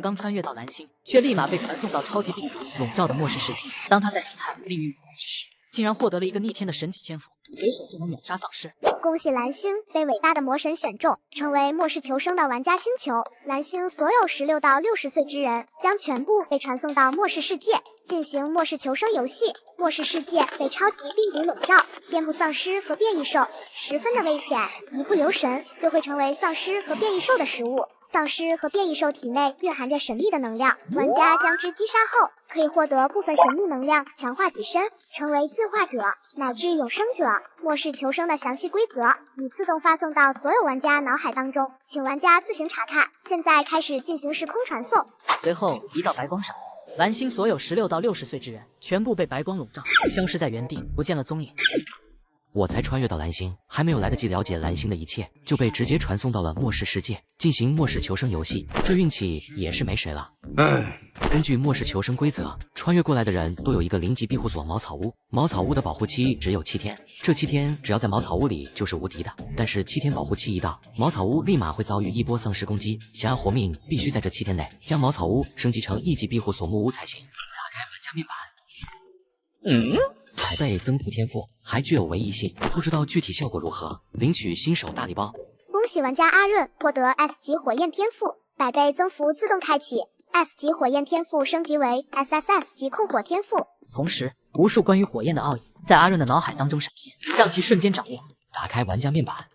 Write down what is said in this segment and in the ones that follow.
刚穿越到蓝星，却立马被传送到超级病毒笼罩的末世世界。当他在感叹命运不公之时，竟然获得了一个逆天的神奇天赋，随手就能秒杀丧尸。恭喜蓝星被伟大的魔神选中，成为末世求生的玩家星球。蓝星所有16到60岁之人将全部被传送到末世世界，进行末世求生游戏。末世世界被超级病毒笼罩，遍布丧尸和变异兽，十分的危险，一不留神就会成为丧尸和变异兽的食物。丧尸和变异兽体内蕴含着神秘的能量，玩家将之击杀后，可以获得部分神秘能量，强化自身，成为进化者乃至永生者。末世求生的详细规则已自动发送到所有玩家脑海当中，请玩家自行查看。现在开始进行时空传送。随后一道白光闪过，蓝星所有16到60岁之人全部被白光笼罩，消失在原地，不见了踪影。我才穿越到蓝星，还没有来得及了解蓝星的一切，就被直接传送到了末世世界，进行末世求生游戏。这运气也是没谁了。根据末世求生规则，穿越过来的人都有一个0级庇护所茅草屋，茅草屋的保护期只有7天，这7天只要在茅草屋里就是无敌的。但是7天保护期一到，茅草屋立马会遭遇一波丧尸攻击，想要活命必须在这7天内将茅草屋升级成1级庇护所木屋才行。打开玩家面板。百倍增幅天赋，还具有唯一性，不知道具体效果如何。领取新手大礼包。恭喜玩家阿润获得 S 级火焰天赋，百倍增幅自动开启。S 级火焰天赋升级为 SSS 级控火天赋。同时，无数关于火焰的奥义在阿润的脑海当中闪现，让其瞬间掌握。打开玩家面板。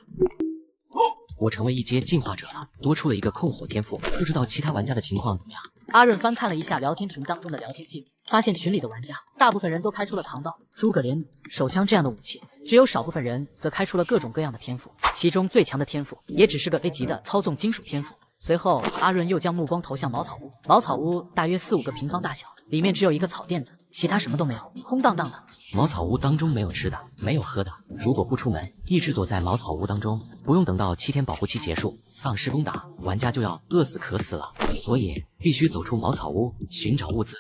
我成为一阶进化者了，多出了一个控火天赋，不知道其他玩家的情况怎么样。阿润翻看了一下聊天群当中的聊天记录，发现群里的玩家大部分人都开出了唐刀、诸葛连弩、手枪这样的武器，只有少部分人则开出了各种各样的天赋，其中最强的天赋也只是个 A 级的操纵金属天赋。随后，阿润又将目光投向茅草屋。茅草屋大约4、5个平方大小，里面只有一个草垫子，其他什么都没有，空荡荡的。茅草屋当中没有吃的，没有喝的，如果不出门，一直躲在茅草屋当中，不用等到7天保护期结束，丧尸攻打，玩家就要饿死渴死了，所以必须走出茅草屋，寻找物资。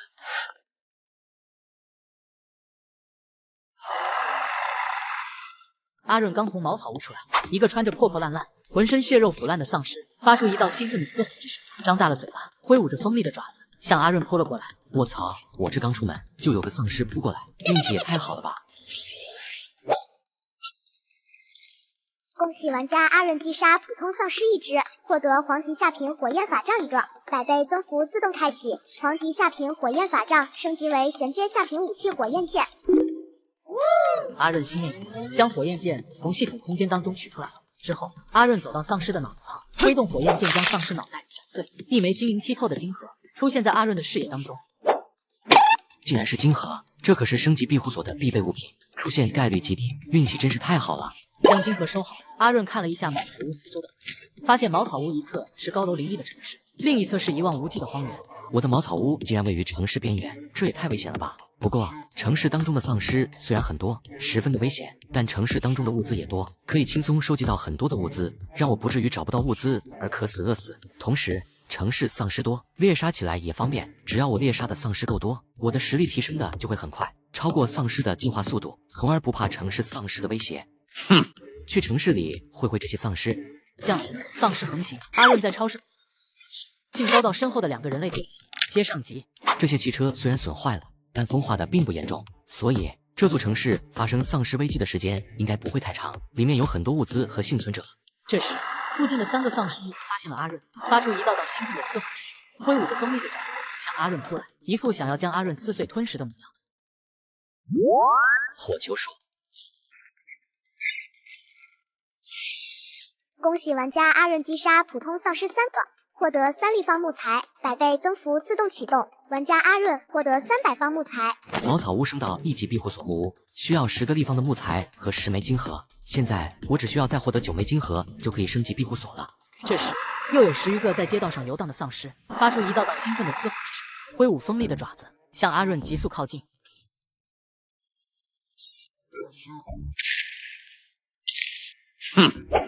阿润刚从茅草屋出来，一个穿着破破烂烂、浑身血肉腐烂的丧尸发出一道兴奋的嘶吼之声，张大了嘴巴，挥舞着锋利的爪子，向阿润扑了过来。卧槽！我这刚出门就有个丧尸扑过来，运气也太好了吧！恭喜玩家阿润击杀普通丧尸1只，获得黄级下品火焰法杖1个，百倍增幅自动开启。黄级下品火焰法杖升级为玄阶下品武器火焰剑。阿润心念一动，将火焰剑从系统空间当中取出来了。之后，阿润走到丧尸的脑袋旁，挥动火焰剑将丧尸脑袋斩碎。一枚晶莹剔透的晶核出现在阿润的视野当中。竟然是晶核，这可是升级庇护所的必备物品，出现概率极低，运气真是太好了。将晶核收好，阿润看了一下茅草屋四周的城市，发现茅草屋一侧是高楼林立的城市，另一侧是一望无际的荒原。我的茅草屋竟然位于城市边缘，这也太危险了吧！不过城市当中的丧尸虽然很多，十分的危险，但城市当中的物资也多，可以轻松收集到很多的物资，让我不至于找不到物资而渴死饿死。同时城市丧尸多，猎杀起来也方便，只要我猎杀的丧尸够多，我的实力提升的就会很快，超过丧尸的进化速度，从而不怕城市丧尸的威胁。去城市里会会这些丧尸。这时丧尸横行，阿润在超市竟遭到身后的2个人类追击。接上集，这些汽车虽然损坏了，但风化的并不严重，所以这座城市发生丧尸危机的时间应该不会太长，里面有很多物资和幸存者。这时附近的3个丧尸发现了阿润，发出一道道兴奋的嘶吼之声，挥舞着锋利的爪子向阿润扑来，一副想要将阿润撕碎吞食的模样。火球术。恭喜玩家阿润击杀普通丧尸3个，获得3立方木材，百倍增幅自动启动。玩家阿润获得300方木材。茅草屋升到1级庇护所木屋，需要10个立方的木材和10枚晶核。现在我只需要再获得9枚晶核，就可以升级庇护所了。这时，又有10余个在街道上游荡的丧尸发出一道道兴奋的嘶吼之声，挥舞锋利的爪子向阿润急速靠近。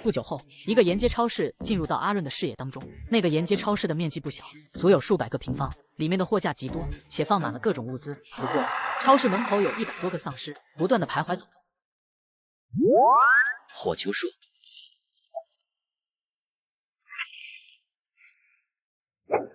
不久后，一个沿街超市进入到阿润的视野当中。那个沿街超市的面积不小，足有数百个平方，里面的货架极多，且放满了各种物资。不过，超市门口有100多个丧尸，不断的徘徊走动。火球术。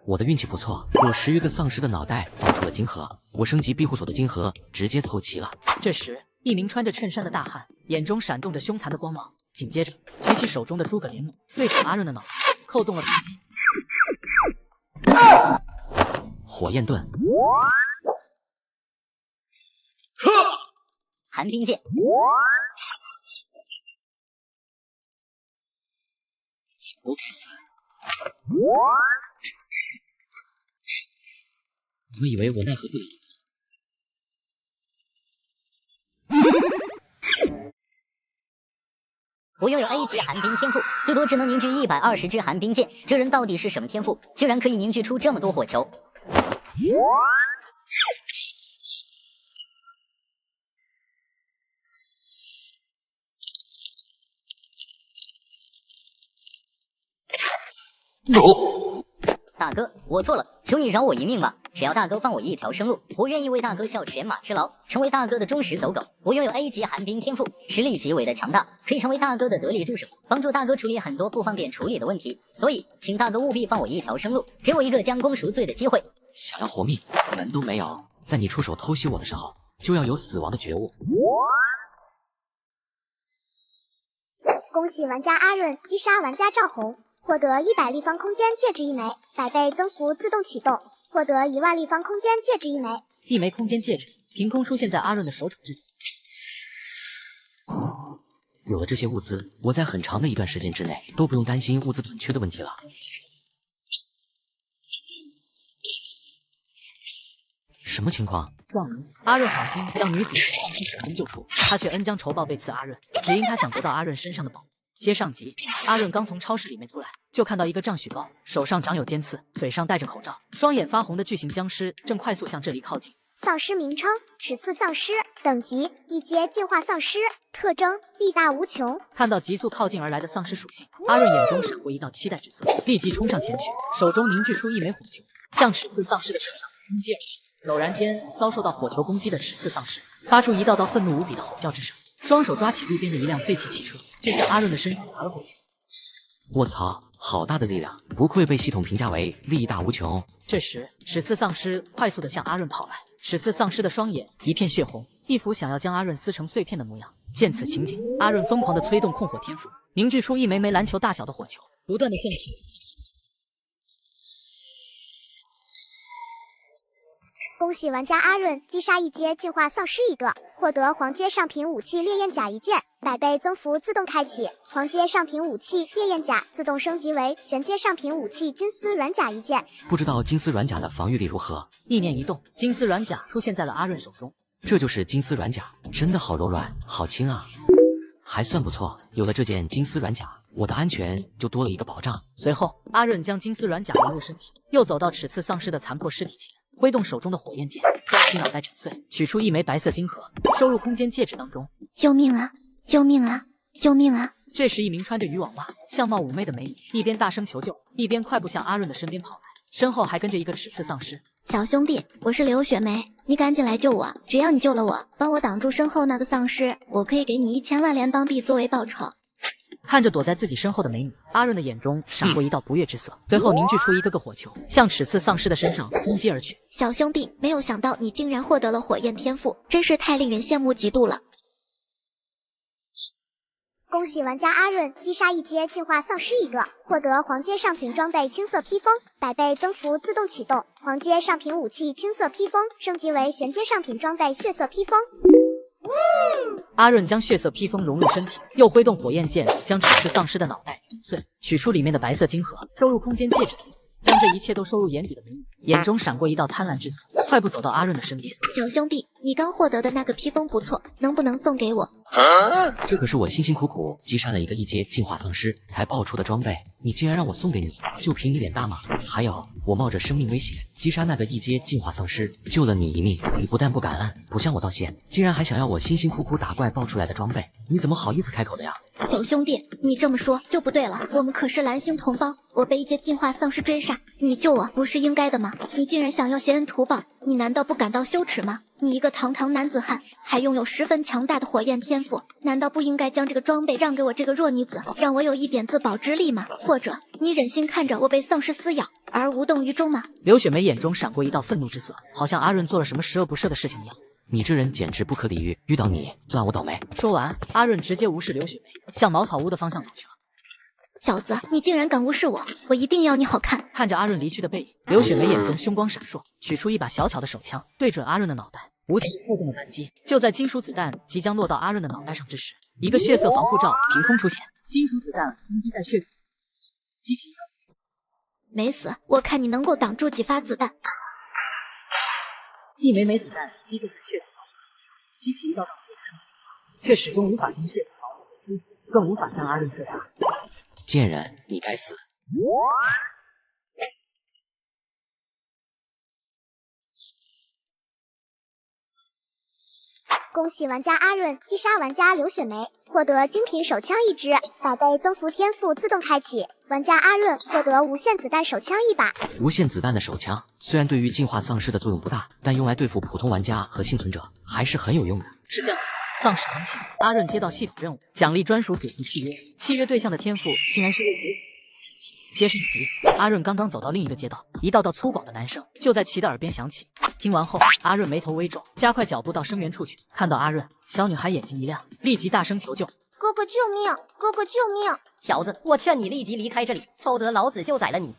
我的运气不错，有10余个丧尸的脑袋爆出了金盒，我升级庇护所的金盒直接凑齐了。这时，一名穿着衬衫的大汉眼中闪动着凶残的光芒，紧接着举起手中的诸葛连弩，对准阿润的脑袋扣动了扳机。火焰盾，寒冰剑，我该死！你们以为我奈何不了？我拥有 A 级寒冰天赋，最多只能凝聚120支寒冰剑。这人到底是什么天赋，竟然可以凝聚出这么多火球？大哥，我错了，求你饶我一命吧！只要大哥放我一条生路，我愿意为大哥效犬马之劳，成为大哥的忠实走狗。我拥有 A 级寒冰天赋，实力极为的强大，可以成为大哥的得力助手，帮助大哥处理很多不方便处理的问题。所以，请大哥务必放我一条生路，给我一个将功赎罪的机会。想要活命，门都没有。在你出手偷袭我的时候，就要有死亡的觉悟。恭喜玩家阿润击杀玩家赵红，获得100立方空间戒指1枚，100倍增幅自动启动，获得1万立方空间戒指1枚。一枚空间戒指凭空出现在阿润的手掌之中。有了这些物资，我在很长的一段时间之内都不用担心物资短缺的问题了。什么情况？撞门！阿润好心将女子从丧尸手中救出，他却恩将仇报被刺阿润，只因他想得到阿润身上的宝物。接上集，阿润刚从超市里面出来，就看到一个丈许高，手上长有尖刺，嘴上戴着口罩，双眼发红的巨型僵尸正快速向这里靠近。丧尸名称：齿刺丧尸，等级1阶进化丧尸，特征力大无穷。看到急速靠近而来的丧尸属性，阿润眼中闪过一道期待之色，立即冲上前去，手中凝聚出一枚火球，向齿刺丧尸的身上攻击而去。陡然间，遭受到火球攻击的齿刺丧尸发出一道道愤怒无比的吼叫之声，双手抓起路边的一辆废弃汽车，就向阿润的身上砸了过去。卧槽，好大的力量，不愧被系统评价为力大无穷。这时，齿刺丧尸快速地向阿润跑来，齿刺丧尸的双眼一片血红，一副想要将阿润撕成碎片的模样。见此情景，阿润疯狂地催动控火天赋，凝聚出一枚枚篮球大小的火球，不断地向齿刺。恭喜玩家阿润击杀1阶进化丧尸1个，获得黄阶上品武器烈焰甲1件，100倍增幅自动开启。黄阶上品武器烈焰甲自动升级为玄阶上品武器金丝软甲1件。不知道金丝软甲的防御力如何？意念一动，金丝软甲出现在了阿润手中。这就是金丝软甲，真的好柔软，好轻啊，还算不错。有了这件金丝软甲，我的安全就多了一个保障。随后，阿润将金丝软甲融入身体，又走到齿刺丧尸的残破尸体前，挥动手中的火焰剑，将其脑袋斩碎，取出一枚白色金盒，收入空间戒指当中。救命啊！救命啊！救命啊！这时，一名穿着渔网袜、相貌妩媚的美女，一边大声求救，一边快步向阿润的身边跑来，身后还跟着一个齿刺丧尸。小兄弟，我是刘雪梅，你赶紧来救我！只要你救了我，帮我挡住身后那个丧尸，我可以给你1000万联邦币作为报酬。看着躲在自己身后的美女，阿润的眼中闪过一道不悦之色，随后凝聚出一个个火球，向齿刺丧尸的身上攻击而去。小兄弟，没有想到你竟然获得了火焰天赋，真是太令人羡慕嫉妒了。恭喜玩家阿润击杀1阶进化丧尸1个，获得黄阶上品装备青色披风，100倍增幅自动启动。黄阶上品武器青色披风升级为玄阶上品装备血色披风。阿润将血色披风融入身体，又挥动火焰剑将齿刺丧尸的脑袋斩碎，取出里面的白色金盒，收入空间戒指当中。将这一切都收入眼底的美女眼中闪过一道贪婪之色，快步走到阿润的身边。小兄弟，你刚获得的那个披风不错，能不能送给我？这可是我辛辛苦苦击杀了一个1阶进化丧尸才爆出的装备，你竟然让我送给你，就凭你脸大吗？还有，我冒着生命危险击杀那个1阶进化丧尸，救了你一命，你不但不感恩，不向我道谢，竟然还想要我辛辛苦苦打怪爆出来的装备，你怎么好意思开口的呀？小兄弟，你这么说就不对了，我们可是蓝星同胞，我被1阶进化丧尸追杀，你救我不是应该的吗？你竟然想要挟恩图报，你难道不感到羞耻吗？你一个堂堂男子汉，还拥有十分强大的火焰天赋，难道不应该将这个装备让给我这个弱女子，让我有一点自保之力吗？或者你忍心看着我被丧尸撕咬而无动于衷吗？刘雪梅眼中闪过一道愤怒之色，好像阿润做了什么十恶不赦的事情一样。你这人简直不可理喻，遇到你算我倒霉。说完，阿润直接无视刘雪梅，向茅草屋的方向走去了。小子，你竟然敢无视我，我一定要你好看！看着阿润离去的背影，刘雪梅眼中凶光闪烁，取出一把小巧的手枪，对准阿润的脑袋，无情扣动了扳机。就在金属子弹即将落到阿润的脑袋上之时，一个血色防护罩凭空出现，金属子弹冲击在血中，激起没死，我看你能够挡住几发子弹。一枚枚子弹击中在血色防护罩上，激起一道道火焰，却始终无法将血色防护突破，更无法将阿润射杀。贱人，你该死！恭喜玩家阿润击杀玩家刘雪梅，获得精品手枪1支，打倍增幅天赋自动开启。玩家阿润获得无限子弹手枪1把。无限子弹的手枪虽然对于进化丧尸的作用不大，但用来对付普通玩家和幸存者还是很有用的。是这样，丧尸行情，阿润接到系统任务，奖励专属主题契约，契约对象的天赋竟然是为接上集。阿润刚刚走到另一个街道，一道道粗犷的男声就在其的耳边响起。听完后，阿润眉头微皱，加快脚步到声源处去。看到阿润，小女孩眼睛一亮，立即大声求救：“哥哥救命！哥哥救命！”小子，我劝你立即离开这里，否则老子就宰了你！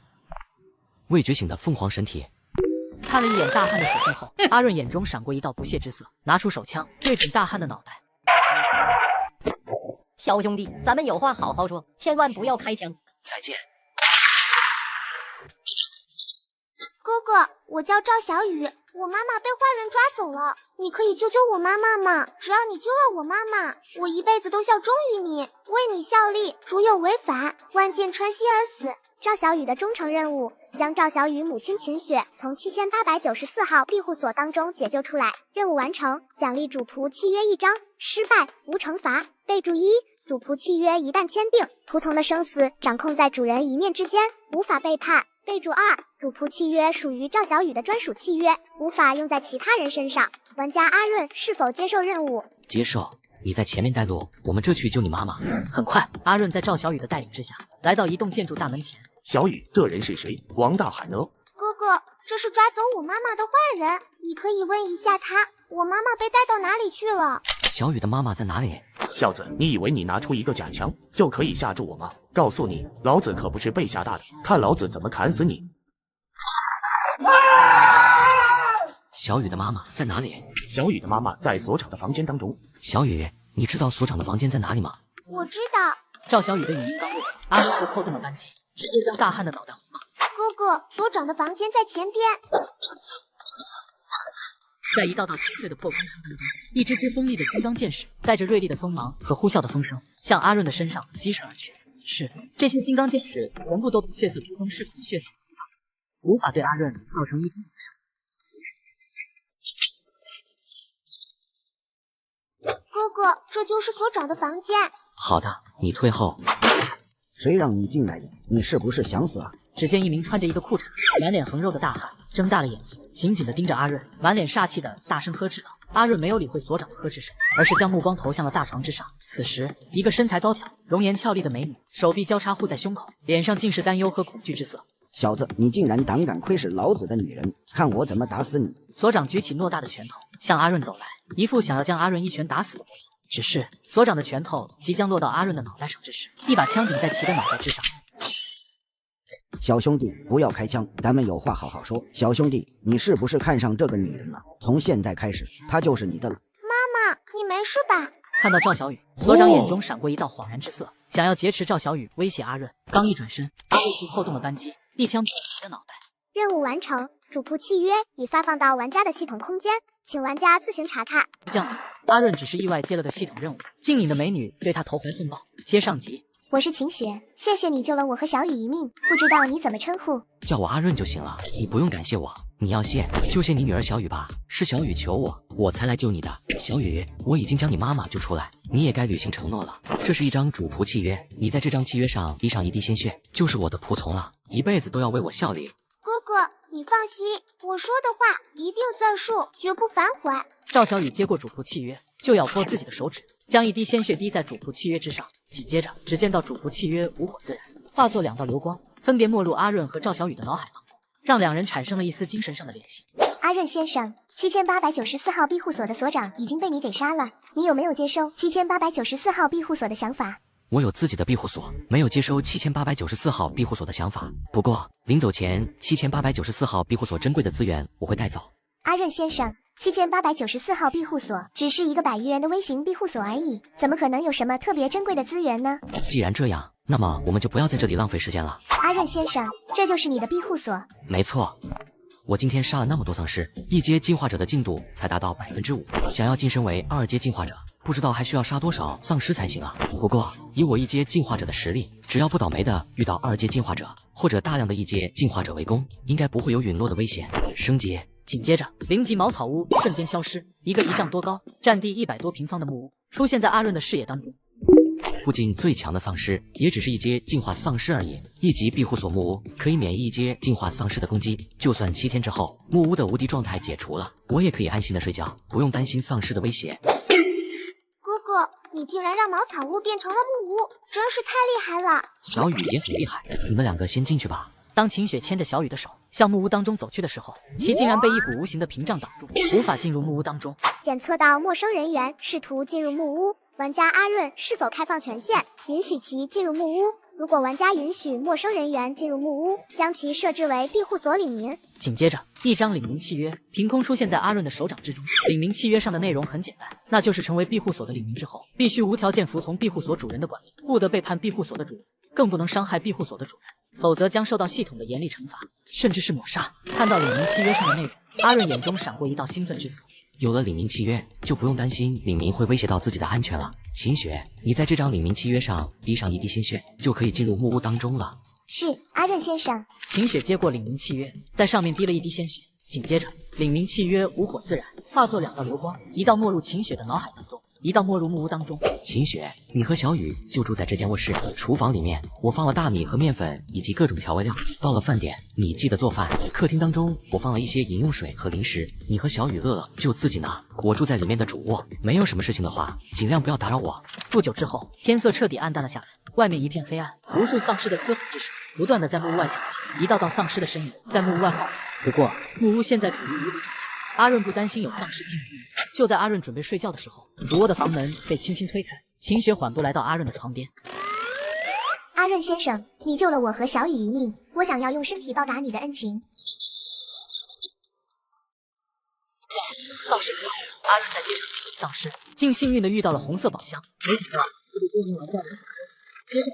未觉醒的凤凰神体。看了一眼大汉的属性后，阿润眼中闪过一道不屑之色，拿出手枪对准大汉的脑袋：“小兄弟，咱们有话好好说，千万不要开枪。”再见。哥哥，我叫赵小雨，我妈妈被坏人抓走了，你可以救救我妈妈吗？只要你救了我妈妈，我一辈子都效忠于你，为你效力，如有违反，万箭穿心而死。赵小雨的忠诚任务，将赵小雨母亲秦雪从7894号庇护所当中解救出来，任务完成，奖励主仆契约1张，失败无惩罚。备注1：主仆契约一旦签订，仆从的生死掌控在主人一念之间，无法背叛。备注2：主仆契约属于赵小雨的专属契约，无法用在其他人身上。玩家阿润是否接受任务？接受。你在前面带路，我们这去救你妈妈。很快，阿润在赵小雨的带领之下，来到一栋建筑大门前。小雨，这人是谁？王大海呢？哥哥，这是抓走我妈妈的坏人，你可以问一下他，我妈妈被带到哪里去了？小雨的妈妈在哪里？小子，你以为你拿出一个假枪就可以吓住我吗？告诉你，老子可不是被吓大的，看老子怎么砍死你！小雨的妈妈在哪里？小雨的妈妈在所长的房间当中。小雨，你知道所长的房间在哪里吗？我知道。赵小雨的语音刚落，阿润就扣动了扳机，直接将大汉的脑袋轰爆。哥哥，所长的房间在前边。在一道道清脆的破空声当中，一支支锋利的金刚剑矢带着锐利的锋芒和呼啸的风声，向阿润的身上击射而去。是，这些金刚剑矢全部都被血色披风释放的血色无法对阿润造成一点伤。哥哥，这就是所长的房间。好的，你退后。谁让你进来的？你是不是想死啊？只见一名穿着一个裤衩、满脸横肉的大汉睁大了眼睛，紧紧地盯着阿润，满脸煞气地大声呵斥道。阿润没有理会所长的呵斥声，而是将目光投向了大床之上。此时，一个身材高挑、容颜俏丽的美女，手臂交叉护在胸口，脸上尽是担忧和恐惧之色。小子，你竟然胆敢窥视老子的女人，看我怎么打死你！所长举起偌大的拳头向阿润抖来，一副想要将阿润一拳打死的模样。只是所长的拳头即将落到阿润的脑袋上之时，一把枪顶在其的脑袋之上。小兄弟，不要开枪，咱们有话好好说。小兄弟，你是不是看上这个女人了？从现在开始，她就是你的了。妈妈，你没事吧？看到赵小雨，所长眼中闪过一道恍然之色，想要劫持赵小雨，威胁阿润。刚一转身，阿润就扣动了扳机，一枪捅其的脑袋。任务完成，主仆契约已发放到玩家的系统空间，请玩家自行查看。这样，阿润只是意外接了个系统任务，静影的美女对他投怀送抱。接上集。我是秦雪，谢谢你救了我和小雨一命，不知道你怎么称呼？叫我阿润就行了，你不用感谢我，你要谢就谢你女儿小雨吧，是小雨求我，我才来救你的。小雨，我已经将你妈妈救出来，你也该履行承诺了。这是一张主仆契约，你在这张契约上滴上一滴鲜血，就是我的仆从了，一辈子都要为我效力。哥哥，你放心，我说的话一定算数，绝不反悔。赵小雨接过主仆契约，就咬破自己的手指，将一滴鲜血滴在主仆契约之上。紧接着，只见到主仆契约无火自燃，化作2道流光，分别没入阿润和赵小雨的脑海当中，让两人产生了一丝精神上的联系。阿润先生，7894号庇护所的所长已经被你给杀了，你有没有接收7894号庇护所的想法？我有自己的庇护所，没有接收7894号庇护所的想法。不过临走前，7894号庇护所珍贵的资源我会带走。阿润先生，7894号庇护所只是一个100余人的微型庇护所而已，怎么可能有什么特别珍贵的资源呢？既然这样，那么我们就不要在这里浪费时间了。阿润先生，这就是你的庇护所？没错。我今天杀了那么多丧尸，1阶进化者的进度才达到5%，想要晋升为2阶进化者，不知道还需要杀多少丧尸才行啊！不过以我1阶进化者的实力，只要不倒霉的遇到2阶进化者，或者大量的1阶进化者围攻，应该不会有陨落的危险。升级。紧接着，0级茅草屋瞬间消失，一个1丈多高、占地100多平方的木屋出现在阿润的视野当中。附近最强的丧尸也只是1阶进化丧尸而已，1级庇护所木屋可以免疫1阶进化丧尸的攻击，就算7天之后木屋的无敌状态解除了，我也可以安心的睡觉，不用担心丧尸的威胁。哥哥，你竟然让茅草屋变成了木屋，真是太厉害了！小雨也很厉害，你们2个先进去吧。当秦雪牵着小雨的手向木屋当中走去的时候，其竟然被一股无形的屏障挡住，无法进入木屋当中。检测到陌生人员试图进入木屋，玩家阿润是否开放权限，允许其进入木屋？如果玩家允许陌生人员进入木屋，将其设置为庇护所领民。紧接着，一张领民契约凭空出现在阿润的手掌之中。领民契约上的内容很简单，那就是成为庇护所的领民之后，必须无条件服从庇护所主人的管理，不得背叛庇护所的主人，更不能伤害庇护所的主人，否则将受到系统的严厉惩罚，甚至是抹杀。看到领民契约上的内容，阿润眼中闪过一道兴奋之色。有了领民契约，就不用担心领民会威胁到自己的安全了。秦雪，你在这张领民契约上滴上一滴鲜血，就可以进入木屋当中了。是，阿润先生。秦雪接过领民契约，在上面滴了一滴鲜血，紧接着领民契约无火自燃，化作2道流光，一道没入秦雪的脑海当中，一道没入木屋当中。秦雪，你和小雨就住在这间卧室，厨房里面我放了大米和面粉以及各种调味料。到了饭点，你记得做饭。客厅当中我放了一些饮用水和零食，你和小雨饿了就自己拿。我住在里面的主卧，没有什么事情的话，尽量不要打扰我。不久之后，天色彻底暗淡了下来，外面一片黑暗，无数丧尸的嘶吼之声不断的在木屋外响起，一道道丧尸的身影在木屋外晃。不过木屋现在处于无敌状态，阿润不担心有丧尸进入木屋。就在阿润准备睡觉的时候，主卧的房门被轻轻推开，秦雪缓步来到阿润的床边。阿润先生，你救了我和小雨一命，我想要用身体报答你的恩情。丧尸提醒阿润在街上击毁丧尸，竟幸运的遇到了红色宝箱，没想到这个多名玩家的接下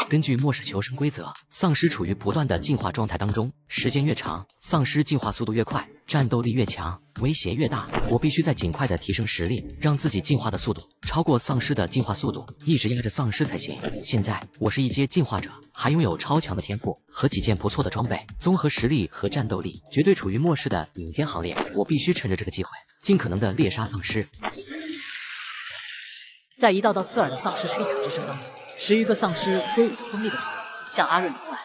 根据末世求生规则，丧尸处于不断的进化状态当中，时间越长，丧尸进化速度越快，战斗力越强，威胁越大。我必须在尽快的提升实力，让自己进化的速度超过丧尸的进化速度，一直压着丧尸才行。现在我是1阶进化者，还拥有超强的天赋和几件不错的装备，综合实力和战斗力，绝对处于末世的顶尖行列。我必须趁着这个机会，尽可能的猎杀丧尸。在一道道刺耳的丧尸嘶吼之声当中，10余个丧尸挥舞着锋利的爪向阿润冲来。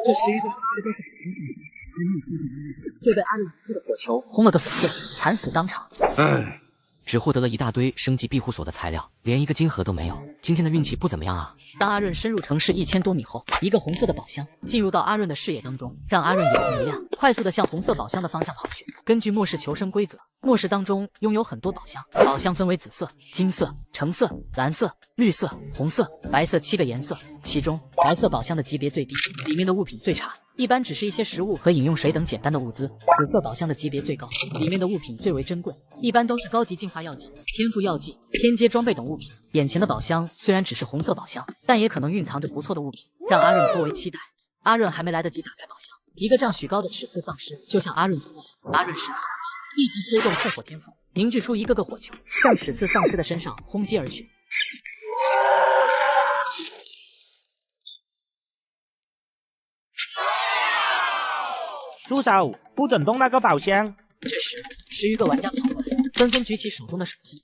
这10余个丧尸都是普通丧尸，还没有接近阿润，就被阿润施的火球轰了个粉碎，惨死当场。只获得了一大堆升级庇护所的材料，连一个金盒都没有。今天的运气不怎么样啊！当阿润深入城市1000多米后，一个红色的宝箱进入到阿润的视野当中，让阿润眼睛一亮，快速的向红色宝箱的方向跑去。根据末世求生规则，末世当中拥有很多宝箱，宝箱分为紫色、金色、橙色、蓝色、绿色、红色、白色7个颜色，其中白色宝箱的级别最低，里面的物品最差，一般只是一些食物和饮用水等简单的物资。紫色宝箱的级别最高，里面的物品最为珍贵，一般都是高级进化药剂、天赋药剂、天阶装备等物品。眼前的宝箱虽然只是红色宝箱，但也可能蕴藏着不错的物品，让阿润颇为期待。阿润还没来得及打开宝箱，一个丈许高的齿刺丧尸就向阿润冲来。阿润神色立即催动控火天赋，凝聚出一个个火球，向齿刺丧尸的身上轰击而去。住手！不准动那个宝箱！这时，10余个玩家跑过来，纷纷举起手中的手机。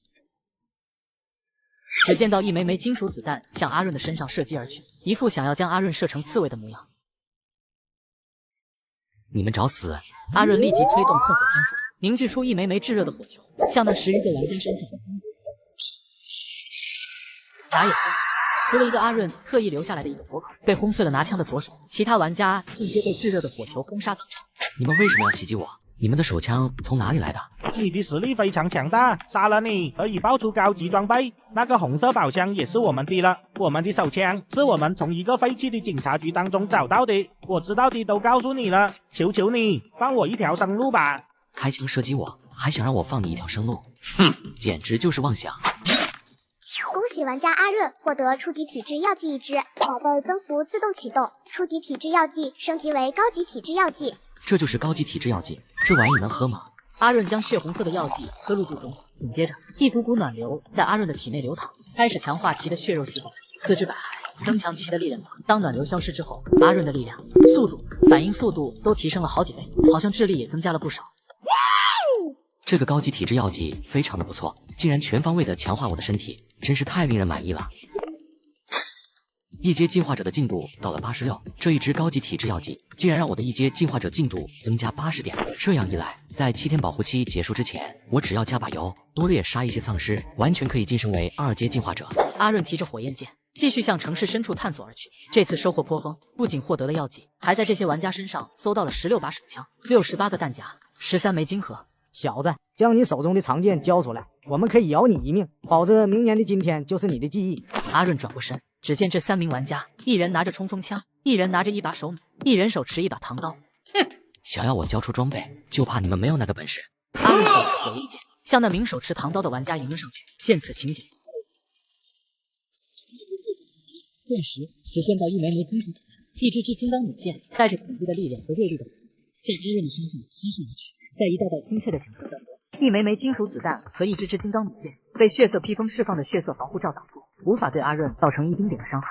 只见到一枚枚金属子弹向阿润的身上射击而去，一副想要将阿润射成刺猬的模样。你们找死！阿润立即催动控火天赋，凝聚出一枚枚炙热的火球，向那11个玩家身上眨眼间，除了一个阿润特意留下来的一个活口被轰碎了拿枪的左手，其他玩家尽皆被炙热的火球轰杀当场。你们为什么要袭击我？你们的手枪从哪里来的？你的实力非常强大，杀了你可以爆出高级装备。那个红色宝箱也是我们的了。我们的手枪是我们从一个废弃的警察局当中找到的。我知道的都告诉你了，求求你放我一条生路吧！开枪射击我，还想让我放你一条生路？哼，简直就是妄想！恭喜玩家阿润获得初级体质药剂一支，宝贝增幅自动启动，初级体质药剂升级为高级体质药剂。这就是高级体质药剂，这玩意能喝吗？阿润将血红色的药剂喝入肚中，紧接着一股股暖流在阿润的体内流淌，开始强化其的血肉细胞，四肢百骸，增强其的力量。当暖流消失之后，阿润的力量、速度、反应速度都提升了好几倍，好像智力也增加了不少。这个高级体质药剂非常的不错，竟然全方位的强化我的身体，真是太令人满意了。一阶进化者的进度到了86，这一支高级体质药剂竟然让我的一阶进化者进度增加80点。这样一来，在7天保护期结束之前，我只要加把油，多猎杀一些丧尸，完全可以晋升为2阶进化者。阿润提着火焰剑，继续向城市深处探索而去。这次收获颇丰，不仅获得了药剂，还在这些玩家身上搜到了16把手枪、68个弹夹、13枚金盒。小子，将你手中的长剑交出来，我们可以饶你一命，保证明年的今天就是你的记忆。阿润转过身，只见这3名玩家，一人拿着冲锋枪，一人拿着一把手弩，一人手持一把唐刀。哼，想要我交出装备，就怕你们没有那个本事。阿润手持火焰剑，向那名手持唐刀的玩家迎了上去。见此情景，顿时只见到一枚枚金属子弹，一支支金刚弩箭，带着恐怖的力量和锐利的火，向阿润的身上击射而去。在一道道清脆的警示声中，一枚枚金属子弹和一支支金刚弩箭被血色披风释放的血色防护罩挡住，无法对阿润造成一丁点的伤害。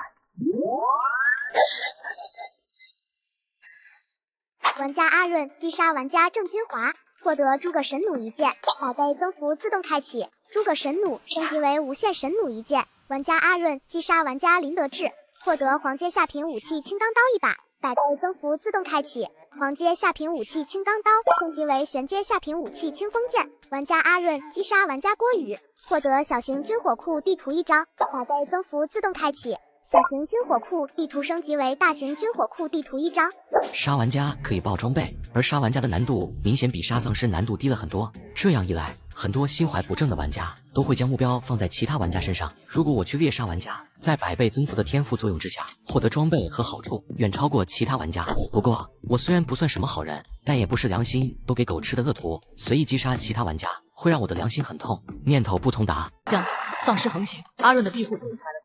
玩家阿润击杀玩家郑金华，获得诸葛神弩一件，宝贝增幅自动开启，诸葛神弩升级为无限神弩一件。玩家阿润击杀玩家林德志，获得黄阶下品武器青钢刀一把，百倍增幅自动开启。黄阶下品武器青钢刀升级为玄阶下品武器清风剑。玩家阿润击杀玩家郭宇，获得小型军火库地图1张，百倍增幅自动开启。小型军火库地图升级为大型军火库地图1张。杀玩家可以爆装备，而杀玩家的难度明显比杀丧尸难度低了很多。这样一来，很多心怀不正的玩家都会将目标放在其他玩家身上。如果我去猎杀玩家，在百倍增幅的天赋作用之下，获得装备和好处远超过其他玩家。不过，我虽然不算什么好人，但也不是良心都给狗吃的恶徒，随意击杀其他玩家会让我的良心很痛。念头不通达，将丧尸横行，阿润的庇护所迎来了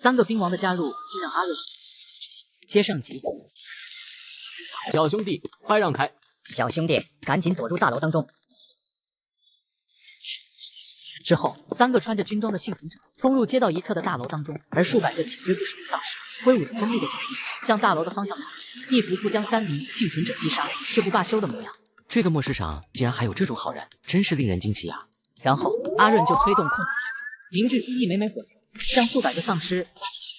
3个兵王的加入，竟让阿润接上集。小兄弟，快让开！小兄弟，赶紧躲入大楼当中。之后，3个穿着军装的幸存者冲入街道一侧的大楼当中，而数百个紧追不舍的丧尸挥舞着锋利的爪翼，向大楼的方向跑去，一副不将3名幸存者击杀誓不罢休的模样。这个末世上竟然还有这种好人，真是令人惊奇啊！然后，阿润就催动控火天赋，凝聚出一枚枚火球，向数百个丧尸发起血。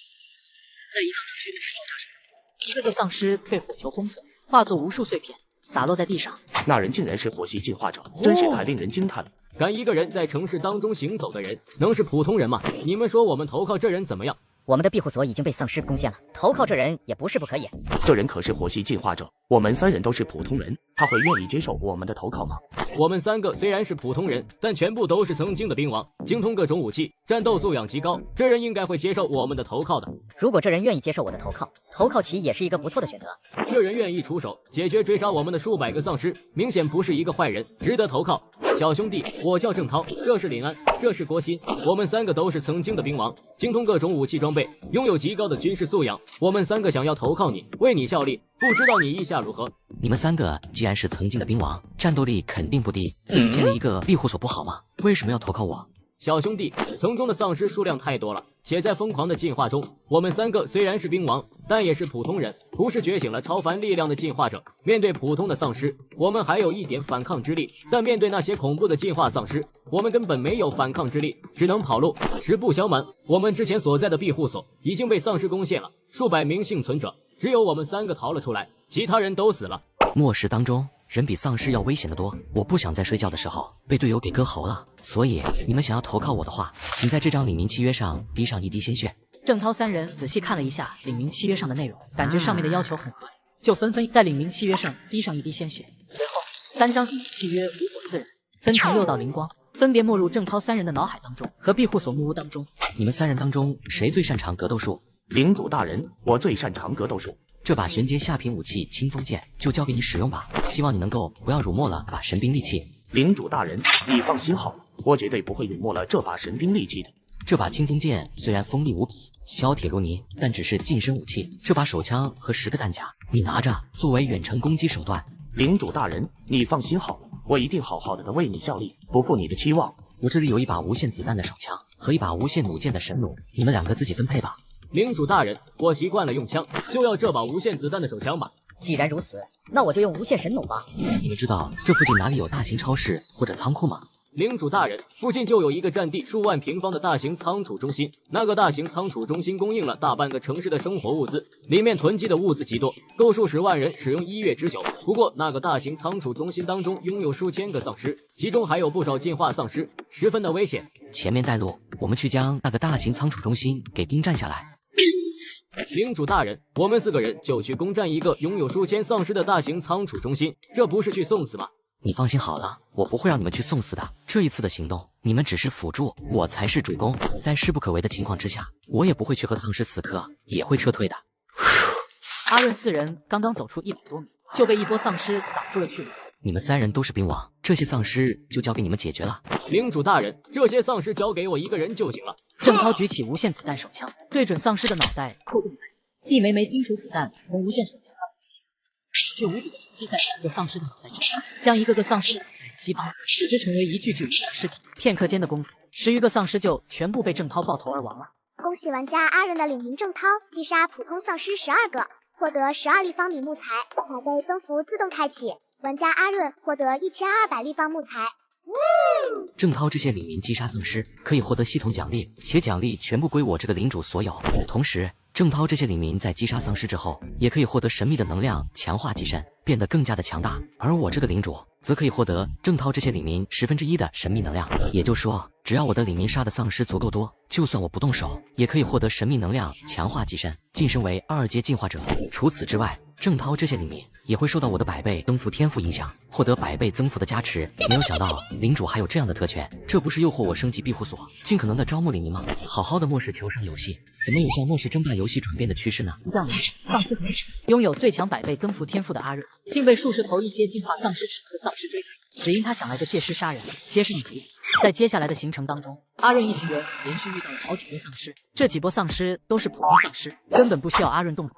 在一道道剧烈的爆炸声，一个个丧尸被火球轰碎，化作无数碎片，洒落在地上。那人竟然是火系进化者，真是太令人惊叹了。敢一个人在城市当中行走的人，能是普通人吗？你们说我们投靠这人怎么样？我们的庇护所已经被丧尸攻陷了，投靠这人也不是不可以。这人可是火系进化者，我们3人都是普通人，他会愿意接受我们的投靠吗？我们3个虽然是普通人，但全部都是曾经的兵王，精通各种武器，战斗素养极高，这人应该会接受我们的投靠的。如果这人愿意接受我的投靠其也是一个不错的选择。这人愿意出手解决追杀我们的数百个丧尸，明显不是一个坏人，值得投靠。小兄弟，我叫郑涛，这是林安，这是郭鑫，我们3个都是曾经的兵王，精通各种武器装备，拥有极高的军事素养。我们3个想要投靠你，为你效力，不知道你意下如何？你们3个既然是曾经的兵王，战斗力肯定不低，自己建立一个庇护所不好吗？为什么要投靠我？小兄弟，城中的丧尸数量太多了，且在疯狂的进化中。我们3个虽然是兵王，但也是普通人，不是觉醒了超凡力量的进化者。面对普通的丧尸，我们还有一点反抗之力，但面对那些恐怖的进化丧尸，我们根本没有反抗之力，只能跑路。实不相瞒，我们之前所在的庇护所已经被丧尸攻陷了，数百名幸存者，只有我们3个逃了出来。其他人都死了。末世当中，人比丧尸要危险得多。我不想在睡觉的时候被队友给割喉了，所以你们想要投靠我的话，请在这张领名契约上滴上一滴鲜血。郑涛三人仔细看了一下领名契约上的内容，感觉上面的要求很合理，就纷纷在领名契约上滴上一滴鲜血。随后，3张领名契约无火4人，分成6道灵光，分别没入郑涛3人的脑海当中和庇护所木屋当中。你们3人当中谁最擅长格斗术？领主大人，我最擅长格斗术。这把玄阶下品武器清风剑就交给你使用吧，希望你能够不要辱没了把神兵利器。领主大人，你放心好了，我绝对不会辱没了这把神兵利器的。这把清风剑虽然锋利无比，削铁如泥，但只是近身武器。这把手枪和10个弹夹，你拿着作为远程攻击手段。领主大人，你放心好了，我一定好好的为你效力，不负你的期望。我这里有一把无限子弹的手枪和一把无限弩箭的神弩，你们2个自己分配吧。领主大人，我习惯了用枪，就要这把无限子弹的手枪吧。既然如此，那我就用无限神弩吧。你们知道这附近哪里有大型超市或者仓库吗？领主大人，附近就有一个占地数万平方的大型仓储中心，那个大型仓储中心供应了大半个城市的生活物资，里面囤积的物资极多，够数10万人使用1月之久。不过那个大型仓储中心当中拥有数千个丧尸，其中还有不少进化丧尸，十分的危险。前面带路，我们去将那个大型仓储中心给盯占下来。领主大人，我们4个人就去攻占一个拥有数千丧尸的大型仓储中心，这不是去送死吗？你放心好了，我不会让你们去送死的。这一次的行动，你们只是辅助，我才是主攻。在势不可为的情况之下，我也不会去和丧尸死磕，也会撤退的。阿润4人刚刚走出100多米，就被一波丧尸挡住了去路。你们3人都是兵王，这些丧尸就交给你们解决了。领主大人，这些丧尸交给我一个人就行了。郑涛举起无限子弹手枪，对准丧尸的脑袋扣动来，一枚枚金属子弹从无限手枪却无比的击在3个丧尸的脑袋上，将一个个丧尸击爆，使之成为一具具无的尸体。片刻间的功夫，10余个丧尸就全部被郑涛爆头而亡了。恭喜玩家阿润的领名郑涛击杀普通丧尸12个，获得12立方米木材，宝贝增幅自动开启。玩家阿润获得1200立方木材。郑涛这些领民击杀丧尸可以获得系统奖励，且奖励全部归我这个领主所有。同时，郑涛这些领民在击杀丧尸之后，也可以获得神秘的能量强化机身，变得更加的强大。而我这个领主则可以获得郑涛这些领民1/10的神秘能量。也就是说，只要我的领民杀的丧尸足够多，就算我不动手，也可以获得神秘能量强化机身，晋升为2阶进化者。除此之外，郑涛这些领民也会受到我的100倍增幅天赋影响，获得100倍增幅的加持。没有想到领主还有这样的特权，这不是诱惑我升级庇护所，尽可能的招募领民吗？好好的末世求生游戏，怎么有向末世争霸游戏转变的趋势呢？这样，丧尸合体拥有最强100倍增幅天赋的阿润，竟被数十头1阶进化丧尸齿次丧尸追赶，只因他想来个借尸杀人，皆是一急。在接下来的行程当中，阿润一行人连续遇到了好几波丧尸，这几波丧尸都是普通丧尸，根本不需要阿润动手。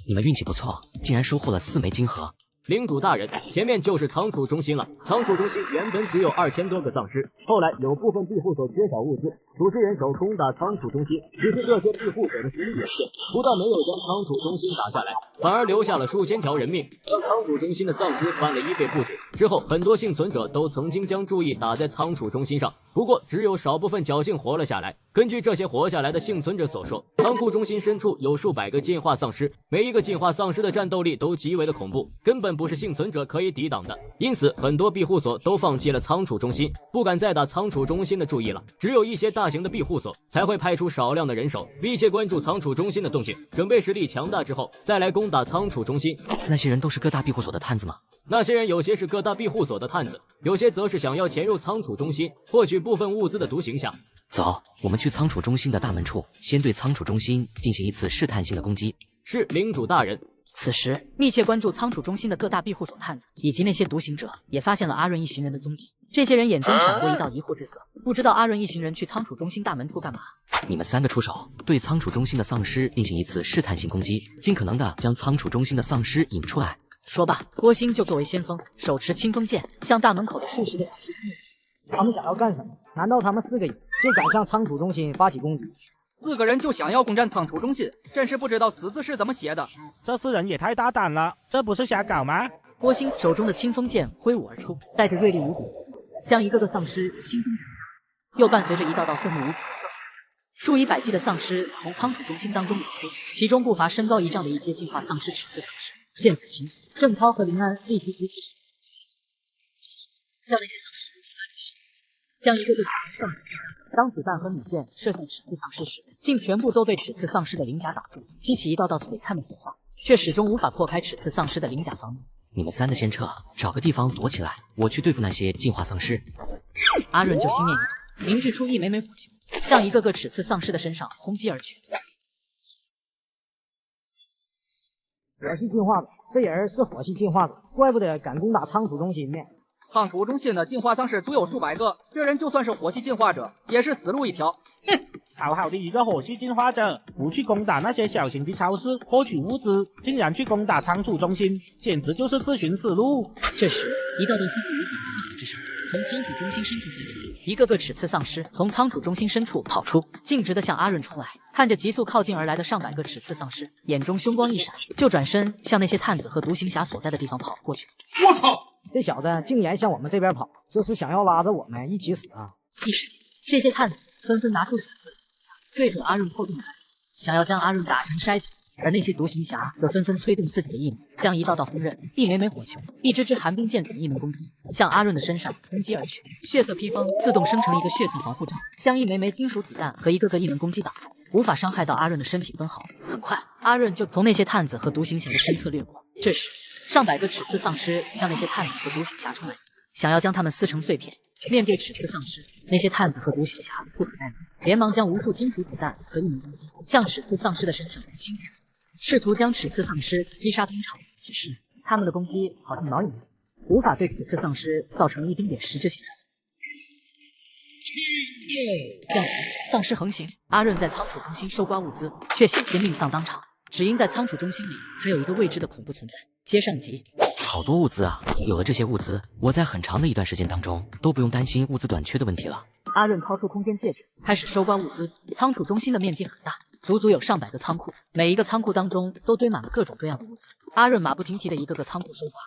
你们运气不错，竟然收获了4枚金盒。领主大人，前面就是仓储中心了。仓储中心原本只有2000多个丧尸，后来有部分庇护所缺少物资，组织人手攻打仓储中心。只是这些庇护所的实力有限，不但没有将仓储中心打下来，反而留下了数千条人命，让仓储中心的丧尸翻了1倍不止。之后，很多幸存者都曾经将注意打在仓储中心上，不过只有少部分侥幸活了下来。根据这些活下来的幸存者所说，仓库中心深处有数百个进化丧尸，每一个进化丧尸的战斗力都极为的恐怖，根本不是幸存者可以抵挡的。因此，很多庇护所都放弃了仓储中心，不敢再打仓储中心的注意了。只有一些大型的庇护所才会派出少量的人手，密切关注仓储中心的动静，准备实力强大之后再来攻打仓储中心。那些人都是各大庇护所的探子吗？那些人有些是各大庇护所的探子，有些则是想要潜入仓储中心获取部分物资的独行侠。走，我们去仓储中心的大门处，先对仓储中心进行一次试探性的攻击。是，领主大人。此时，密切关注仓储中心的各大庇护所探子以及那些独行者，也发现了阿润一行人的踪迹。这些人眼中闪过一道疑惑之色，不知道阿润一行人去仓储中心大门处干嘛。你们3个出手，对仓储中心的丧尸进行一次试探性攻击，尽可能的将仓储中心的丧尸引出来。说罢，郭兴就作为先锋，手持清风剑，向大门口的数十个丧尸冲入。他们想要干什么？难道他们4个人就敢向仓储中心发起攻击？4个人就想要攻占仓储中心，真是不知道死字是怎么写的。这4人也太大胆了，这不是瞎搞吗？郭兴手中的清风剑挥舞而出，带着锐利无比，将一个个丧尸清风斩杀。又伴随着一道道愤怒无比的嘶吼。数以百计的丧尸从仓储中心当中涌出，其中不乏身高1丈的一阶进化丧尸齿次丧尸。见此情景，郑涛和林安立即举起手，向那些丧尸将一个个上膛。当子弹和米线射向齿次丧尸时，竟全部都被齿次丧尸的鳞甲挡住，激起一道道璀璨的火花，却始终无法破开齿次丧尸的鳞甲防御。你们3个先撤，找个地方躲起来，我去对付那些进化丧尸。阿润就心念一动，凝聚出一枚枚火球，向一个个齿次丧尸的身上轰击而去。火系进化者，这人是火系进化者，怪不得敢攻打仓储中心呢。仓储中心的进化丧尸足有数百个，这人就算是火系进化者，也是死路一条。哼，好好的一个火系进化者，不去攻打那些小型的超市获取物资，竟然去攻打仓储中心，简直就是自寻死路。这时，一道道愤怒无比的嘶吼之声从仓储中心深处传出，一个个齿次丧尸从仓储中心深处跑出，径直的向阿润冲来。看着急速靠近而来的上百个齿次丧尸，眼中凶光一闪，就转身向那些探子和独行侠所在的地方跑了过去。我操！这小子竟然向我们这边跑，这是想要拉着我们一起死啊！一时间，这些探子纷纷拿出手盾，对准阿润破洞开，想要将阿润打成筛子。而那些独行侠则纷纷催动自己的异能，将一道道锋刃、一枚枚火球、一支支寒冰剑等异能攻击向阿润的身上攻击而去。血色披风自动生成一个血色防护罩，将一枚枚金属子弹和一个个异能攻击挡住，无法伤害到阿润的身体分毫。很快，阿润就从那些探子和独行侠的身侧掠过。这时，上百个齿次丧尸向那些探子和独行侠冲来，想要将他们撕成碎片。面对齿次丧尸，那些探子和独行侠不可耐烦，连忙将无数金属子弹和异能攻击向齿次丧尸的身上倾泻，试图将齿次丧尸击杀登场。只是他们的攻击好像毛影，无法对齿次丧尸造成一丁点实质性的。降丧尸横行，阿润在仓储中心收刮物资，却险些命丧当场。只因在仓储中心里还有一个未知的恐怖存在。接上集。好多物资啊！有了这些物资，我在很长的一段时间当中都不用担心物资短缺的问题了。阿润掏出空间戒指，开始收刮物资。仓储中心的面积很大，足足有上百个仓库，每一个仓库当中都堆满了各种各样的物资。阿润马不停蹄的一个个仓库收刮。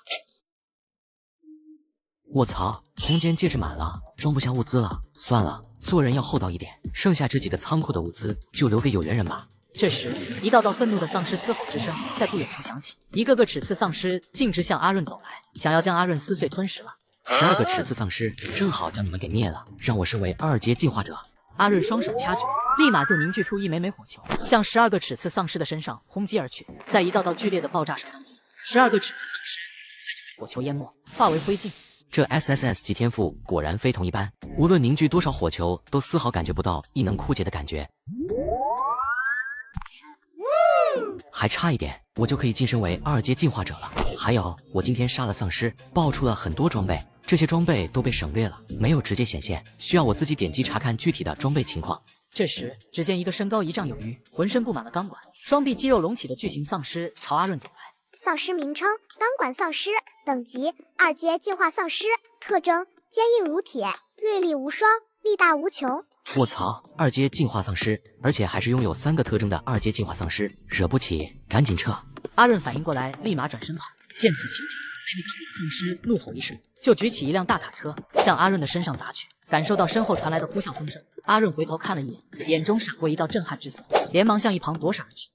我操，空间戒指满了，装不下物资了。算了，做人要厚道一点，剩下这几个仓库的物资就留给有缘人吧。这时，一道道愤怒的丧尸嘶吼之声在不远处响起，一个个齿次丧尸径直向阿润走来，想要将阿润撕碎吞食了。12个齿次丧尸正好将你们给灭了，让我身为2阶进化者。阿润双手掐诀，立马就凝聚出一枚枚火球，向12个齿次丧尸的身上轰击而去。在一道道剧烈的爆炸声当中，12个齿次丧尸被火球淹没，化为灰烬。这 SSS 级天赋果然非同一般，无论凝聚多少火球，都丝毫感觉不到异能枯竭的感觉。还差一点，我就可以晋升为2阶进化者了。还有，我今天杀了丧尸，爆出了很多装备，这些装备都被省略了，没有直接显现，需要我自己点击查看具体的装备情况。这时，只见一个身高1丈有余、浑身布满了钢管、双臂肌肉隆起的巨型丧尸朝阿润走来。丧尸名称：钢管丧尸，等级2阶进化丧尸，特征：坚硬如铁，锐利无双，力大无穷。我操，2阶进化丧尸，而且还是拥有3个特征的2阶进化丧尸，惹不起，赶紧撤！阿润反应过来，立马转身跑。见此情景，那个钢管丧尸怒吼一声，就举起一辆大卡车向阿润的身上砸去。感受到身后传来的呼啸风声，阿润回头看了一眼，眼中闪过一道震撼之色，连忙向一旁躲闪而去。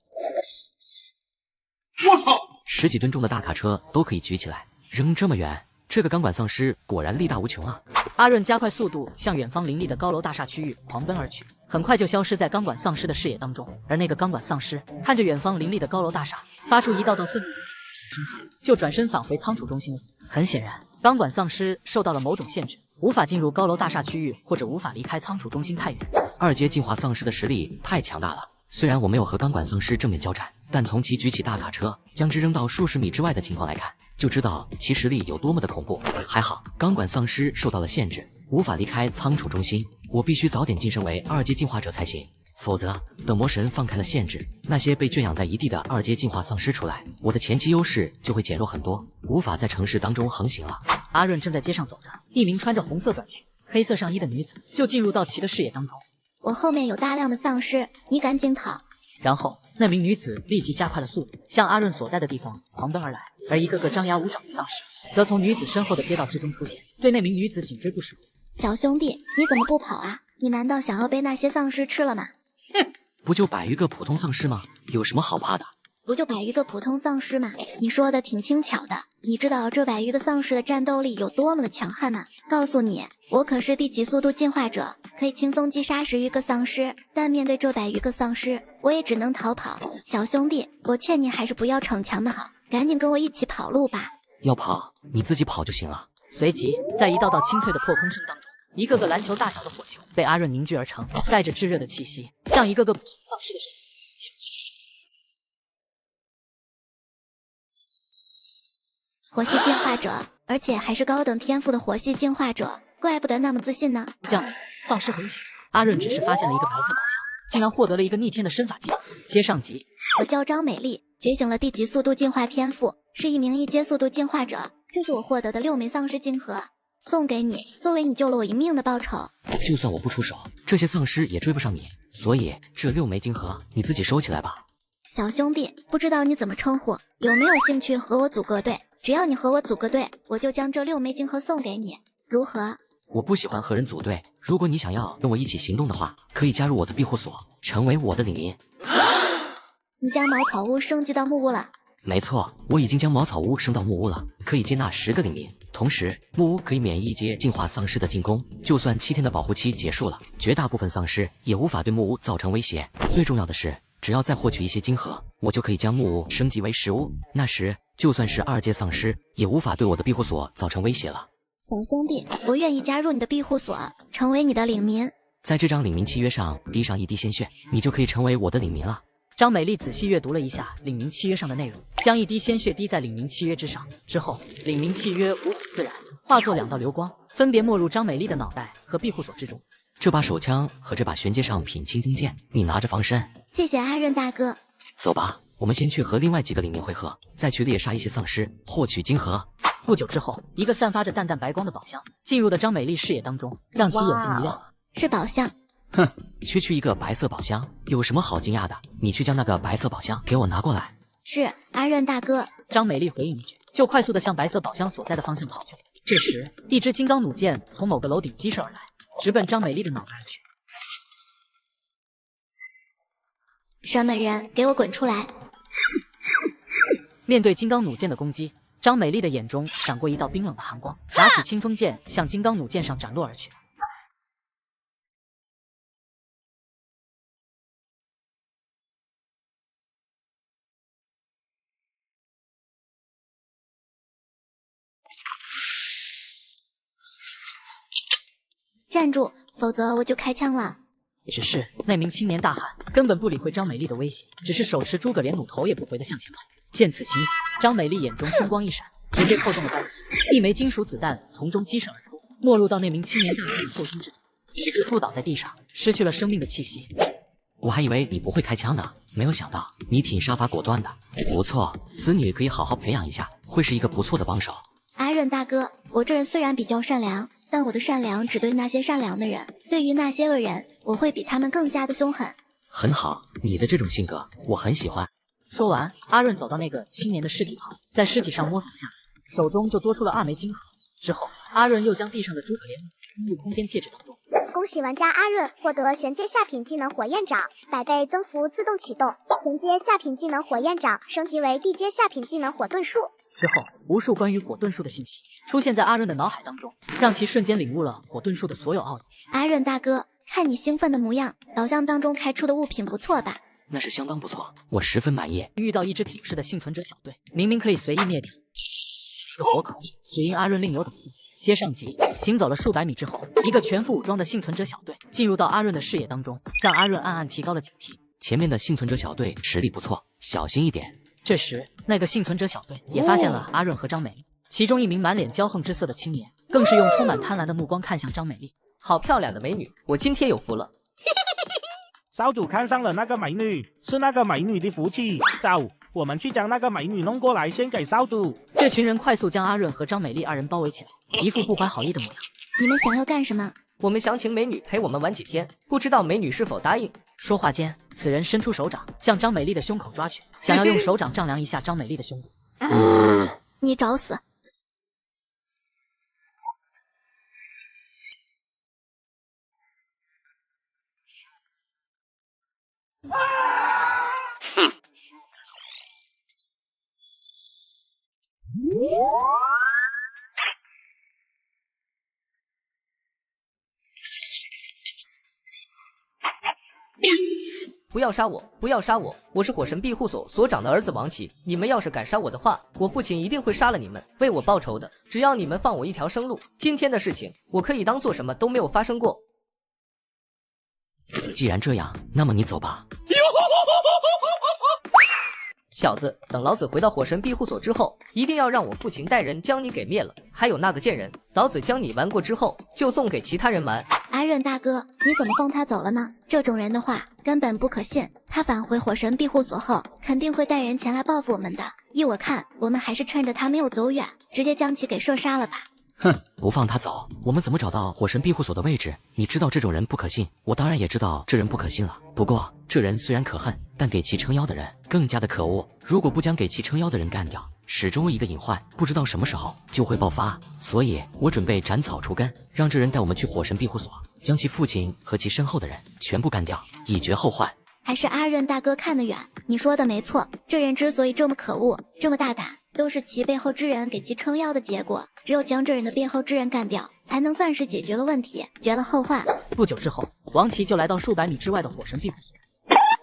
我操！10几吨重的大卡车都可以举起来，扔这么远，这个钢管丧尸果然力大无穷啊！阿润加快速度向远方林立的高楼大厦区域狂奔而去，很快就消失在钢管丧尸的视野当中。而那个钢管丧尸看着远方林立的高楼大厦，发出一道道愤怒的声喊，就转身返回仓储中心了。很显然，钢管丧尸受到了某种限制，无法进入高楼大厦区域，或者无法离开仓储中心太远。2阶进化丧尸的实力太强大了，虽然我没有和钢管丧尸正面交战，但从其举起大卡车将之扔到数十米之外的情况来看，就知道其实力有多么的恐怖。还好钢管丧尸受到了限制，无法离开仓储中心，我必须早点晋升为2阶进化者才行，否则等魔神放开了限制，那些被圈养在一地的2阶进化丧尸出来，我的前期优势就会减弱很多，无法在城市当中横行了。阿润正在街上走着，一名穿着红色短裙、黑色上衣的女子就进入到其的视野当中。我后面有大量的丧尸，你赶紧跑。然后那名女子立即加快了速度，向阿润所在的地方狂奔而来，而一个个张牙舞爪的丧尸则从女子身后的街道之中出现，对那名女子紧追不舍。小兄弟，你怎么不跑啊？你难道想要被那些丧尸吃了吗？不就100余个普通丧尸吗？有什么好怕的？不就100余个普通丧尸吗？你说的挺轻巧的。你知道这100余个丧尸的战斗力有多么的强悍吗？告诉你，我可是地级速度进化者，可以轻松击杀10余个丧尸。但面对这100余个丧尸，我也只能逃跑。小兄弟，我劝你还是不要逞强的好，赶紧跟我一起跑路吧。要跑，你自己跑就行了。随即，在一道道清脆的破空声当中，一个个篮球大小的火球被阿润凝聚而成，带着炙热的气息，向一个个丧尸的身体。火系进化者，而且还是高等天赋的火系进化者，怪不得那么自信呢。这样，丧尸横行，阿润只是发现了一个白色宝箱，竟然获得了一个逆天的身法技能。接上集，我叫张美丽，觉醒了地级速度进化天赋，是一名1阶速度进化者。这是我获得的6枚丧尸晶核，送给你，作为你救了我一命的报酬。就算我不出手，这些丧尸也追不上你，所以这6枚晶核你自己收起来吧。小兄弟，不知道你怎么称呼，有没有兴趣和我组个队？只要你和我组个队，我就将这6枚晶核送给你，如何？我不喜欢和人组队，如果你想要跟我一起行动的话，可以加入我的庇护所，成为我的领民。你将茅草屋升级到木屋了？没错，我已经将茅草屋升到木屋了，可以接纳10个领民。同时，木屋可以免疫1阶进化丧尸的进攻，就算7天的保护期结束了，绝大部分丧尸也无法对木屋造成威胁。最重要的是，只要再获取一些晶核，我就可以将木屋升级为10屋。那时，就算是2阶丧尸，也无法对我的庇护所造成威胁了。小兄弟，我愿意加入你的庇护所，成为你的领民。在这张领民契约上滴上1滴鲜血，你就可以成为我的领民了。张美丽仔细阅读了一下领民契约上的内容，将1滴鲜血滴在领民契约之上，之后领民契约无孔自然，化作2道流光，分别没入张美丽的脑袋和庇护所之中。这把手枪和这把玄阶上品青铜剑，你拿着防身。谢谢阿润大哥。走吧，我们先去和另外几个领民会合，再去猎杀一些丧尸，获取晶核。不久之后，一个散发着淡淡白光的宝箱进入的张美丽视野当中，让其眼睛一亮。是宝箱？哼，区一个白色宝箱，有什么好惊讶的？你去将那个白色宝箱给我拿过来。是，阿润大哥。张美丽回应一句，就快速的向白色宝箱所在的方向跑去。这时，一支金刚弩箭从某个楼顶激射而来，直奔张美丽的脑袋而去。审美人，给我滚出来！面对金刚弩箭的攻击，张美丽的眼中闪过一道冰冷的寒光，拿起清风剑向金刚弩箭上斩落而去。站住，否则我就开枪了。只是那名青年大喊，根本不理会张美丽的威胁，只是手持诸葛连弩头也不回的向前跑。见此情景，张美丽眼中凶光一闪，直接扣动了扳机，一枚金属子弹从中激射而出，没入到那名青年大汉的后心之中，直接扑倒在地上，失去了生命的气息。我还以为你不会开枪呢，没有想到你挺杀伐果断的，不错，此女可以好好培养一下，会是一个不错的帮手。阿润大哥，我这人虽然比较善良，但我的善良只对那些善良的人，对于那些恶人，我会比他们更加的凶狠。很好，你的这种性格我很喜欢。说完，阿润走到那个青年的尸体旁，在尸体上摸索下来，手中就多出了2枚晶核。之后，阿润又将地上的诸葛连冲入空间戒指当中。恭喜玩家阿润获得玄阶下品技能火焰掌，100倍增幅自动启动。玄阶下品技能火焰掌升级为地阶下品技能火遁术。之后，无数关于火遁术的信息出现在阿润的脑海当中，让其瞬间领悟了火遁术的所有奥义。阿润大哥，看你兴奋的模样，宝箱当中开出的物品不错吧？那是相当不错，我十分满意。遇到一支挺尸的幸存者小队，明明可以随意灭掉，一个活口，只因阿润另有等意。接上集，行走了数百米之后，一个全副武装的幸存者小队进入到阿润的视野当中，让阿润暗暗提高了警惕。前面的幸存者小队实力不错，小心一点。这时，那个幸存者小队也发现了阿润和张美丽，其中一名满脸骄横之色的青年，更是用充满贪婪的目光看向张美丽。好漂亮的美女，我今天有福了。少主看上了那个美女，是那个美女的福气。走，我们去将那个美女弄过来，献给少主。这群人快速将阿润和张美丽2人包围起来，一副不怀好意的模样。你们想要干什么？我们想请美女陪我们玩几天，不知道美女是否答应？说话间，此人伸出手掌向张美丽的胸口抓去，想要用手掌丈量一下张美丽的胸部。你找死！不要杀我！不要杀我！我是火神庇护所所长的儿子王琦，你们要是敢杀我的话，我父亲一定会杀了你们，为我报仇的。只要你们放我一条生路，今天的事情我可以当做什么都没有发生过。既然这样，那么你走吧。小子，等老子回到火神庇护所之后，一定要让我父亲带人将你给灭了。还有那个贱人，老子将你玩过之后，就送给其他人玩。阿润大哥，你怎么放他走了呢？这种人的话根本不可信，他返回火神庇护所后，肯定会带人前来报复我们的。依我看，我们还是趁着他没有走远，直接将其给射杀了吧。哼，不放他走，我们怎么找到火神庇护所的位置？你知道这种人不可信，我当然也知道这人不可信了。不过这人虽然可恨，但给其撑腰的人更加的可恶。如果不将给其撑腰的人干掉，始终一个隐患，不知道什么时候就会爆发。所以我准备斩草除根，让这人带我们去火神庇护所，将其父亲和其身后的人全部干掉，以绝后患。还是阿润大哥看得远，你说的没错，这人之所以这么可恶，这么大胆，都是其背后之人给其撑腰的结果。只有将这人的背后之人干掉，才能算是解决了问题，绝了后患。不久之后，王琦就来到数百米之外的火神庇护所。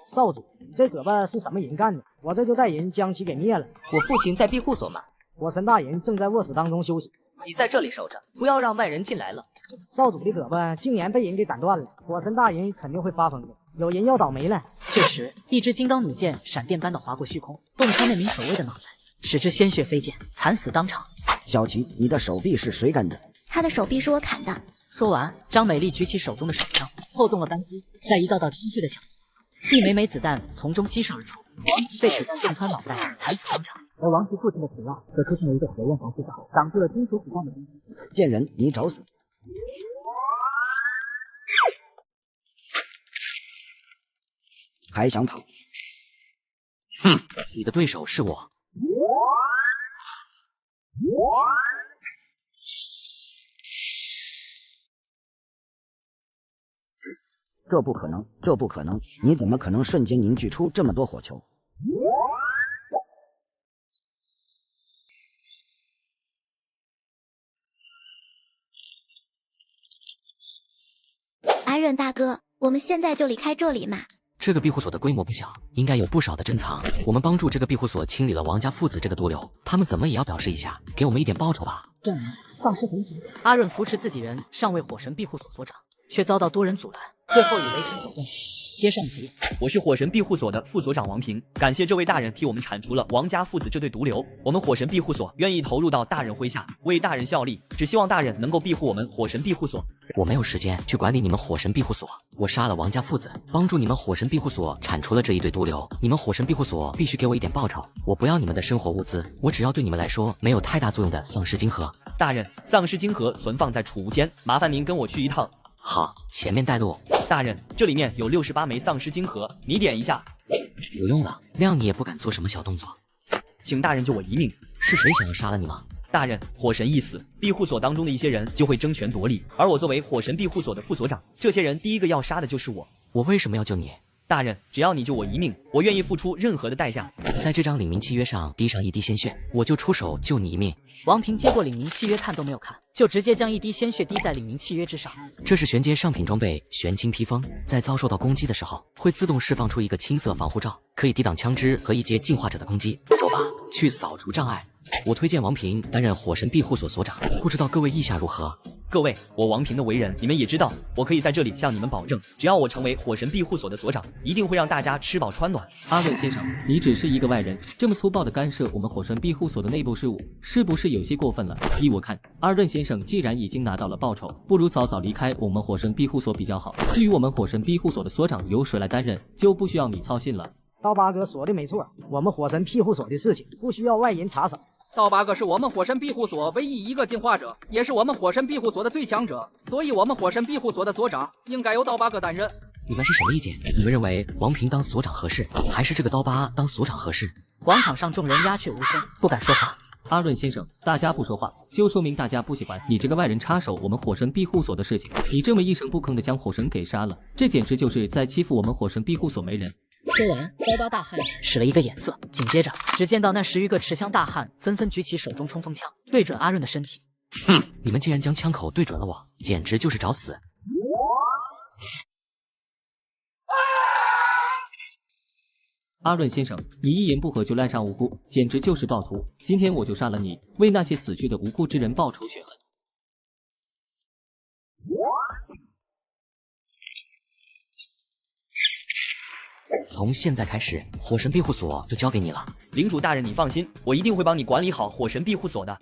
少主，你这胳膊是什么人干的？我这就带人将其给灭了。我父亲在庇护所嘛，火神大人正在卧室当中休息。你在这里守着，不要让外人进来了。少主的胳膊竟然被人给斩断了，火神大人肯定会发疯的，有人要倒霉了。这时，一支金刚弩箭闪电般的划过虚空，洞穿那名守卫的脑袋，使之鲜血飞溅，惨死当场。小琪，你的手臂是谁干的？他的手臂是我砍的。说完，张美丽举起手中的手枪，扣动了扳机，在一道道清脆的响声，一枚枚子弹从中激射而出，王琦被子弹洞穿脑袋，惨死当场。而王琦父亲的腿上则出现了一个火焰防护罩，挡住了金属子弹的攻击。贱人，你找死！还想跑？哼，你的对手是我。这不可能，这不可能！你怎么可能瞬间凝聚出这么多火球？阿润大哥，我们现在就离开这里嘛。这个庇护所的规模不小，应该有不少的珍藏。我们帮助这个庇护所清理了王家父子这个毒瘤，他们怎么也要表示一下，给我们一点报酬吧。这样，丧尸回击。阿润扶持自己人上位火神庇护所所长，却遭到多人阻拦，最后以围城所胜。接上集，我是火神庇护所的副所长王平，感谢这位大人替我们铲除了王家父子这对毒瘤。我们火神庇护所愿意投入到大人麾下，为大人效力，只希望大人能够庇护我们火神庇护所。我没有时间去管理你们火神庇护所，我杀了王家父子，帮助你们火神庇护所铲除了这一对毒瘤。你们火神庇护所必须给我一点报酬，我不要你们的生活物资，我只要对你们来说没有太大作用的丧尸晶核。大人，丧尸晶核存放在储物间，麻烦您跟我去一趟。好，前面带路。大人，这里面有68枚丧尸晶核，你点一下。有用了，谅你也不敢做什么小动作。请大人救我一命。是谁想要杀了你吗？大人，火神一死，庇护所当中的一些人就会争权夺利，而我作为火神庇护所的副所长，这些人第一个要杀的就是我。我为什么要救你？大人，只要你救我一命，我愿意付出任何的代价。在这张领明契约上滴上一滴鲜血，我就出手救你一命。王平接过领明契约，看都没有看，就直接将一滴鲜血滴在领明契约之上。这是玄阶上品装备玄青披风，在遭受到攻击的时候，会自动释放出一个青色防护罩，可以抵挡枪支和一阶进化者的攻击。走吧，去扫除障碍。我推荐王平担任火神庇护所所长，不知道各位意下如何？各位，我王平的为人你们也知道，我可以在这里向你们保证，只要我成为火神庇护所的所长，一定会让大家吃饱穿暖。阿润先生，你只是一个外人，这么粗暴地干涉我们火神庇护所的内部事务，是不是有些过分了？依我看，阿润先生既然已经拿到了报酬，不如早早离开我们火神庇护所比较好。至于我们火神庇护所的所长由谁来担任，就不需要你操心了。刀疤哥说的没错，我们火神庇护所的事情不需要外人插手。刀疤哥是我们火神庇护所唯一一个进化者，也是我们火神庇护所的最强者，所以我们火神庇护所的所长应该由刀疤哥担任。你们是什么意见？你们认为王平当所长合适，还是这个刀疤当所长合适？广场上众人鸦雀无声，不敢说话。阿润先生，大家不说话，就说明大家不喜欢你这个外人插手我们火神庇护所的事情。你这么一声不吭的将火神给杀了，这简直就是在欺负我们火神庇护所没人。说完，刀疤大汉使了一个眼色，紧接着，只见到那10余个持枪大汉纷纷举起手中冲锋枪，对准阿润的身体。哼，你们竟然将枪口对准了我，简直就是找死！阿润先生，你一言不合就滥杀无辜，简直就是暴徒！今天我就杀了你，为那些死去的无辜之人报仇雪恨。从现在开始，火神庇护所就交给你了。领主大人，你放心，我一定会帮你管理好火神庇护所的。